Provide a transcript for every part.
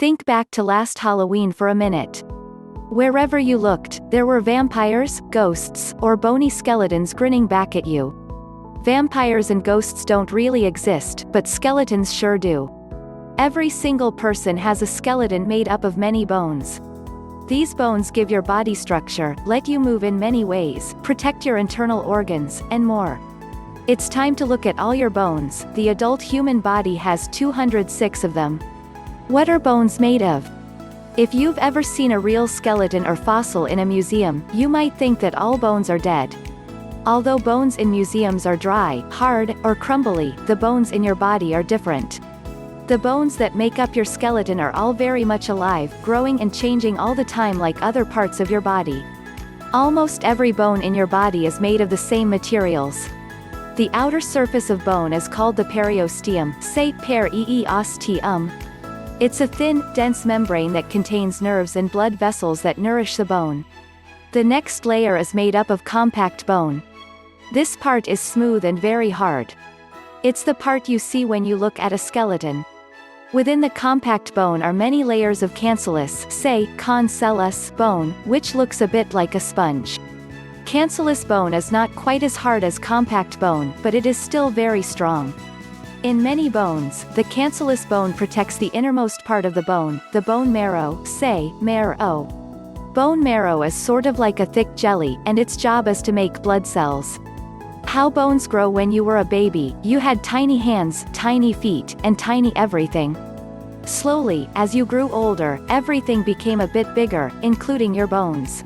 Think back to last Halloween for a minute. Wherever you looked, there were vampires, ghosts, or bony skeletons grinning back at you. Vampires and ghosts don't really exist, but skeletons sure do. Every single person has a skeleton made up of many bones. These bones give your body structure, let you move in many ways, protect your internal organs, and more. It's time to look at all your bones. The adult human body has 206 of them. What are bones made of? If you've ever seen a real skeleton or fossil in a museum, you might think that all bones are dead. Although bones in museums are dry, hard, or crumbly, the bones in your body are different. The bones that make up your skeleton are all very much alive, growing and changing all the time like other parts of your body. Almost every bone in your body is made of the same materials. The outer surface of bone is called the periosteum, say periosteum. It's a thin, dense membrane that contains nerves and blood vessels that nourish the bone. The next layer is made up of compact bone. This part is smooth and very hard. It's the part you see when you look at a skeleton. Within the compact bone are many layers of cancellous, say, cancellous bone, which looks a bit like a sponge. Cancellous bone is not quite as hard as compact bone, but it is still very strong. In many bones, the cancellous bone protects the innermost part of the bone marrow, say, marrow. Bone marrow is sort of like a thick jelly, and its job is to make blood cells. How bones grow. When you were a baby, you had tiny hands, tiny feet, and tiny everything. Slowly, as you grew older, everything became a bit bigger, including your bones.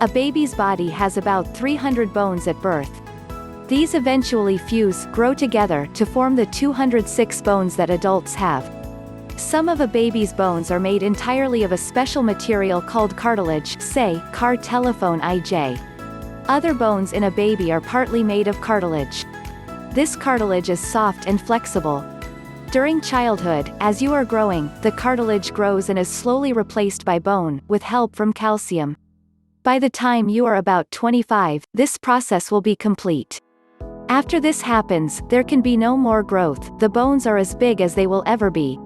A baby's body has about 300 bones at birth. These eventually fuse, grow together, to form the 206 bones that adults have. Some of a baby's bones are made entirely of a special material called cartilage, say, cartelephone IJ. Other bones in a baby are partly made of cartilage. This cartilage is soft and flexible. During childhood, as you are growing, the cartilage grows and is slowly replaced by bone, with help from calcium. By the time you are about 25, this process will be complete. After this happens, there can be no more growth. The bones are as big as they will ever be.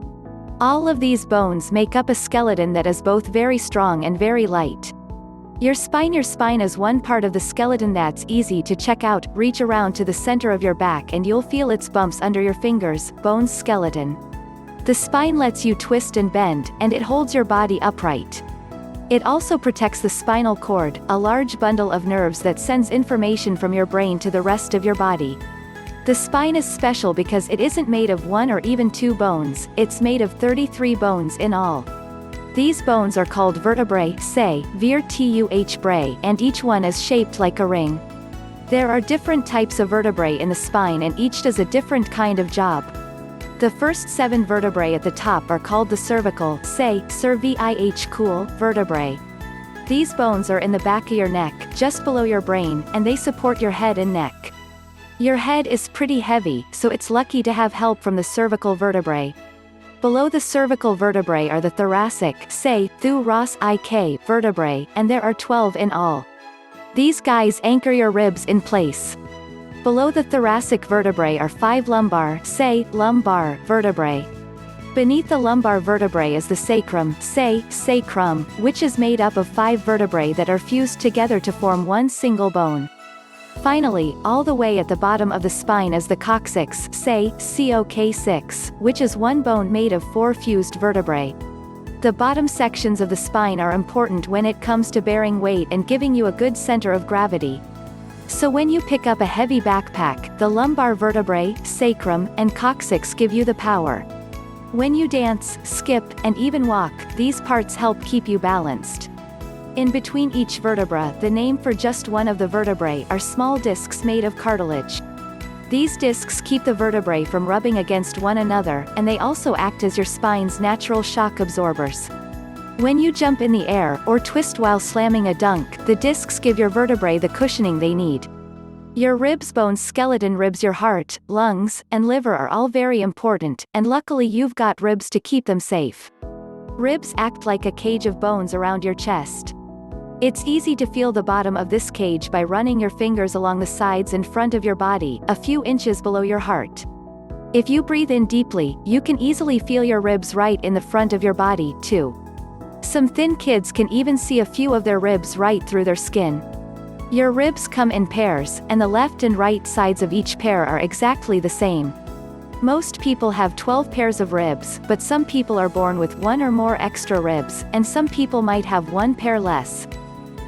All of these bones make up a skeleton that is both very strong and very light. Your spine is one part of the skeleton that's easy to check out. Reach around to the center of your back and you'll feel its bumps under your fingers. Bones skeleton. The spine lets you twist and bend, and it holds your body upright. It also protects the spinal cord, a large bundle of nerves that sends information from your brain to the rest of your body. The spine is special because it isn't made of one or even two bones, it's made of 33 bones in all. These bones are called vertebrae, say, vertebrae, and each one is shaped like a ring. There are different types of vertebrae in the spine and each does a different kind of job. The first 7 vertebrae at the top are called the cervical, say, cervical vertebrae. These bones are in the back of your neck, just below your brain, and they support your head and neck. Your head is pretty heavy, so it's lucky to have help from the cervical vertebrae. Below the cervical vertebrae are the thoracic, say, thoracic vertebrae, and there are 12 in all. These guys anchor your ribs in place. Below the thoracic vertebrae are 5 lumbar, say, lumbar vertebrae. Beneath the lumbar vertebrae is the sacrum, say, sacrum, which is made up of 5 vertebrae that are fused together to form one single bone. Finally, all the way at the bottom of the spine is the coccyx, say, COK6, which is one bone made of 4 fused vertebrae. The bottom sections of the spine are important when it comes to bearing weight and giving you a good center of gravity. So when you pick up a heavy backpack, the lumbar vertebrae, sacrum, and coccyx give you the power. When you dance, skip, and even walk, these parts help keep you balanced. In between each vertebra, the name for just one of the vertebrae, are small discs made of cartilage. These discs keep the vertebrae from rubbing against one another, and they also act as your spine's natural shock absorbers. When you jump in the air, or twist while slamming a dunk, the discs give your vertebrae the cushioning they need. Your ribs, bones, skeleton, ribs, your heart, lungs, and liver are all very important, and luckily you've got ribs to keep them safe. Ribs act like a cage of bones around your chest. It's easy to feel the bottom of this cage by running your fingers along the sides and front of your body, a few inches below your heart. If you breathe in deeply, you can easily feel your ribs right in the front of your body, too. Some thin kids can even see a few of their ribs right through their skin. Your ribs come in pairs, and the left and right sides of each pair are exactly the same. Most people have 12 pairs of ribs, but some people are born with one or more extra ribs, and some people might have one pair less.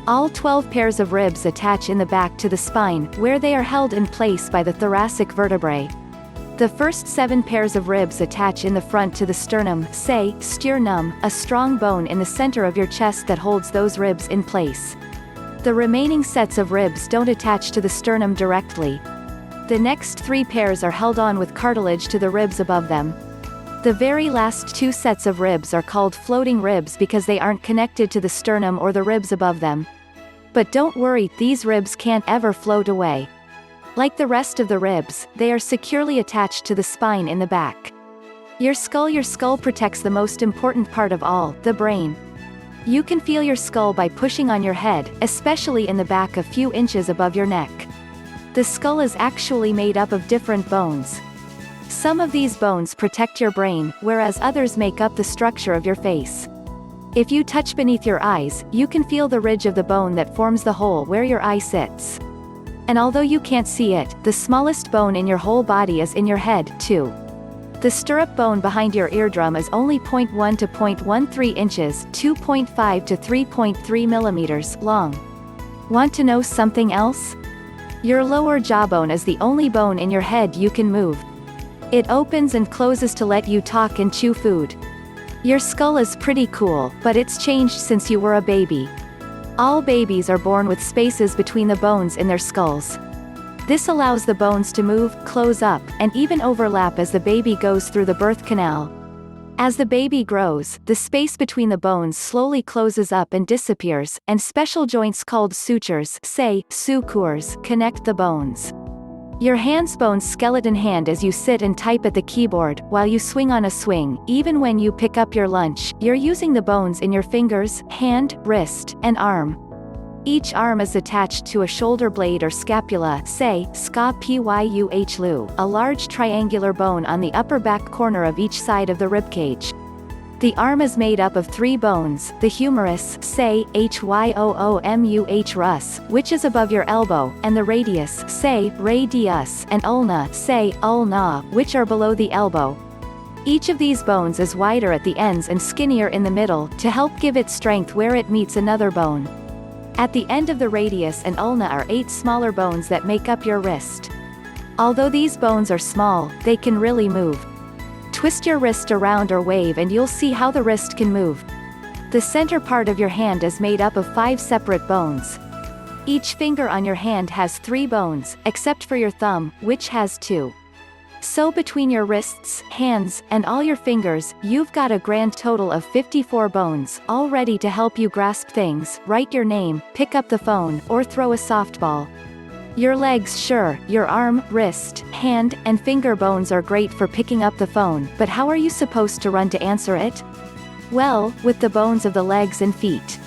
All 12 pairs of ribs attach in the back to the spine, where they are held in place by the thoracic vertebrae. The first 7 pairs of ribs attach in the front to the sternum, say, sternum, a strong bone in the center of your chest that holds those ribs in place. The remaining sets of ribs don't attach to the sternum directly. The next 3 pairs are held on with cartilage to the ribs above them. The very last 2 sets of ribs are called floating ribs because they aren't connected to the sternum or the ribs above them. But don't worry, these ribs can't ever float away. Like the rest of the ribs, they are securely attached to the spine in the back. Your skull protects the most important part of all, the brain. You can feel your skull by pushing on your head, especially in the back a few inches above your neck. The skull is actually made up of different bones. Some of these bones protect your brain, whereas others make up the structure of your face. If you touch beneath your eyes, you can feel the ridge of the bone that forms the hole where your eye sits. And although you can't see it, the smallest bone in your whole body is in your head, too. The stirrup bone behind your eardrum is only 0.1 to 0.13 inches, 2.5 to 3.3 millimeters, long. Want to know something else? Your lower jawbone is the only bone in your head you can move. It opens and closes to let you talk and chew food. Your skull is pretty cool, but it's changed since you were a baby. All babies are born with spaces between the bones in their skulls. This allows the bones to move, close up, and even overlap as the baby goes through the birth canal. As the baby grows, the space between the bones slowly closes up and disappears, and special joints called sutures, say, sutures, connect the bones. Your hand's bones skeleton hand as you sit and type at the keyboard, while you swing on a swing. Even when you pick up your lunch, you're using the bones in your fingers, hand, wrist, and arm. Each arm is attached to a shoulder blade or scapula, say, scapula, a large triangular bone on the upper back corner of each side of the ribcage. The arm is made up of 3 bones, the humerus, say, hyomuh, which is above your elbow, and the radius, say, radius, and ulna, say, ulna, which are below the elbow. Each of these bones is wider at the ends and skinnier in the middle, to help give it strength where it meets another bone. At the end of the radius and ulna are 8 smaller bones that make up your wrist. Although these bones are small, they can really move. Twist your wrist around or wave and you'll see how the wrist can move. The center part of your hand is made up of 5 separate bones. Each finger on your hand has 3 bones, except for your thumb, which has 2. So between your wrists, hands, and all your fingers, you've got a grand total of 54 bones, all ready to help you grasp things, write your name, pick up the phone, or throw a softball. Your legs, sure, your arm, wrist, hand, and finger bones are great for picking up the phone, but how are you supposed to run to answer it? Well, with the bones of the legs and feet.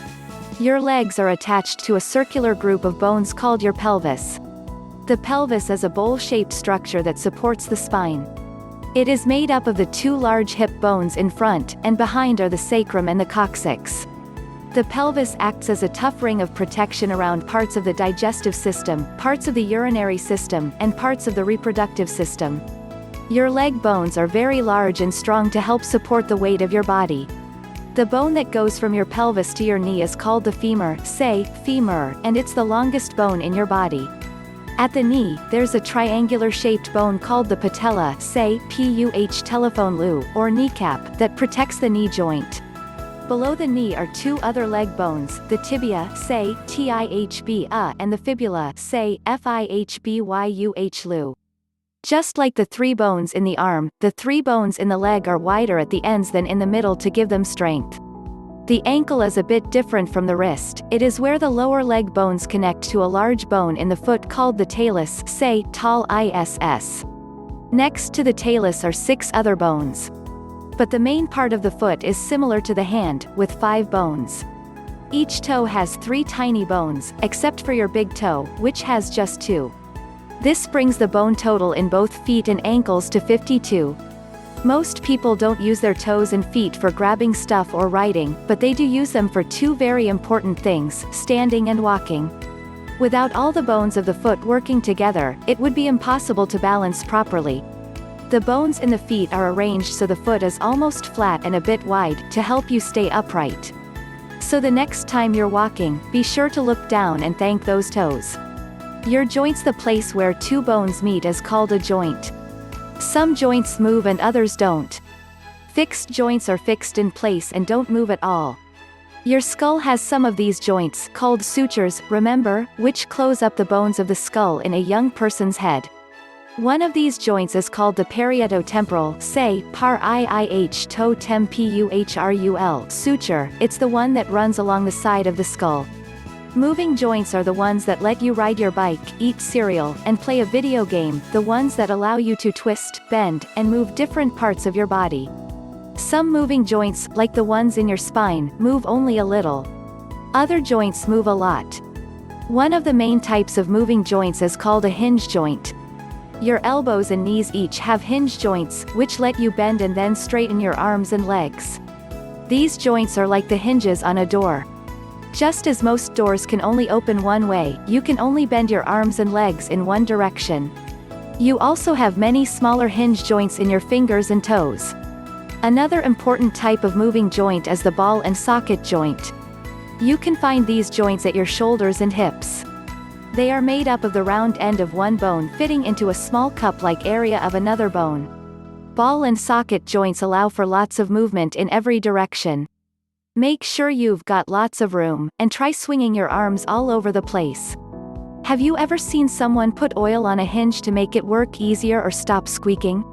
Your legs are attached to a circular group of bones called your pelvis. The pelvis is a bowl-shaped structure that supports the spine. It is made up of the 2 large hip bones in front, and behind are the sacrum and the coccyx. The pelvis acts as a tough ring of protection around parts of the digestive system, parts of the urinary system, and parts of the reproductive system. Your leg bones are very large and strong to help support the weight of your body. The bone that goes from your pelvis to your knee is called the femur, say, femur, and it's the longest bone in your body. At the knee, there's a triangular-shaped bone called the patella, say, telephone loo, or kneecap, that protects the knee joint. Below the knee are 2 other leg bones, the tibia, say, tibia, and the fibula, say, fibyu. Just like the 3 bones in the arm, the 3 bones in the leg are wider at the ends than in the middle to give them strength. The ankle is a bit different from the wrist. It is where the lower leg bones connect to a large bone in the foot called the talus, say, iss. Next to the talus are 6 other bones. But the main part of the foot is similar to the hand, with 5 bones. Each toe has 3 tiny bones, except for your big toe, which has just 2. This brings the bone total in both feet and ankles to 52. Most people don't use their toes and feet for grabbing stuff or riding, but they do use them for two very important things, standing and walking. Without all the bones of the foot working together, it would be impossible to balance properly. The bones in the feet are arranged so the foot is almost flat and a bit wide, to help you stay upright. So the next time you're walking, be sure to look down and thank those toes. Your joint's the place where two bones meet is called a joint. Some joints move and others don't. Fixed joints are fixed in place and don't move at all. Your skull has some of these joints, called sutures, remember, which close up the bones of the skull in a young person's head. One of these joints is called the parietotemporal, say, par-iih-to tem-puhrul suture. It's the one that runs along the side of the skull. Moving joints are the ones that let you ride your bike, eat cereal, and play a video game, the ones that allow you to twist, bend, and move different parts of your body. Some moving joints, like the ones in your spine, move only a little. Other joints move a lot. One of the main types of moving joints is called a hinge joint. Your elbows and knees each have hinge joints, which let you bend and then straighten your arms and legs. These joints are like the hinges on a door. Just as most doors can only open one way, you can only bend your arms and legs in one direction. You also have many smaller hinge joints in your fingers and toes. Another important type of moving joint is the ball and socket joint. You can find these joints at your shoulders and hips. They are made up of the round end of one bone fitting into a small cup-like area of another bone. Ball and socket joints allow for lots of movement in every direction. Make sure you've got lots of room, and try swinging your arms all over the place. Have you ever seen someone put oil on a hinge to make it work easier or stop squeaking?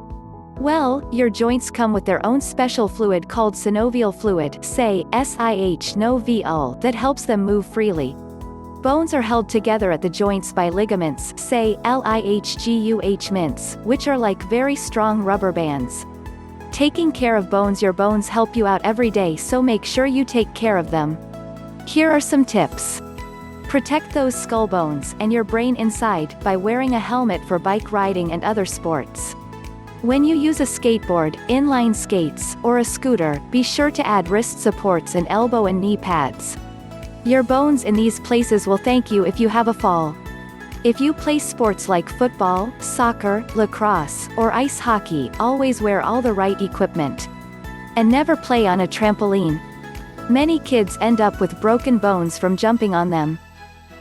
Well, your joints come with their own special fluid called synovial fluid, say, SIH-NOVL, that helps them move freely. Bones are held together at the joints by ligaments, say, LIHGUH mints, which are like very strong rubber bands. Taking care of bones. Your bones help you out every day, so make sure you take care of them. Here are some tips. Protect those skull bones, and your brain inside, by wearing a helmet for bike riding and other sports. When you use a skateboard, inline skates, or a scooter, be sure to add wrist supports and elbow and knee pads. Your bones in these places will thank you if you have a fall. If you play sports like football, soccer, lacrosse, or ice hockey, always wear all the right equipment. And never play on a trampoline. Many kids end up with broken bones from jumping on them.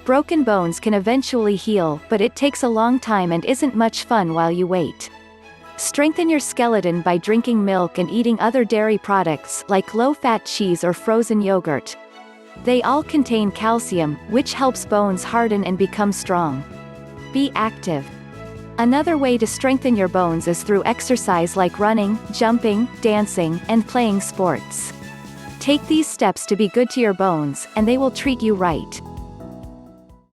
Broken bones can eventually heal, but it takes a long time and isn't much fun while you wait. Strengthen your skeleton by drinking milk and eating other dairy products like low-fat cheese or frozen yogurt. They all contain calcium, which helps bones harden and become strong. Be active. Another way to strengthen your bones is through exercise like running, jumping, dancing, and playing sports. Take these steps to be good to your bones, and they will treat you right.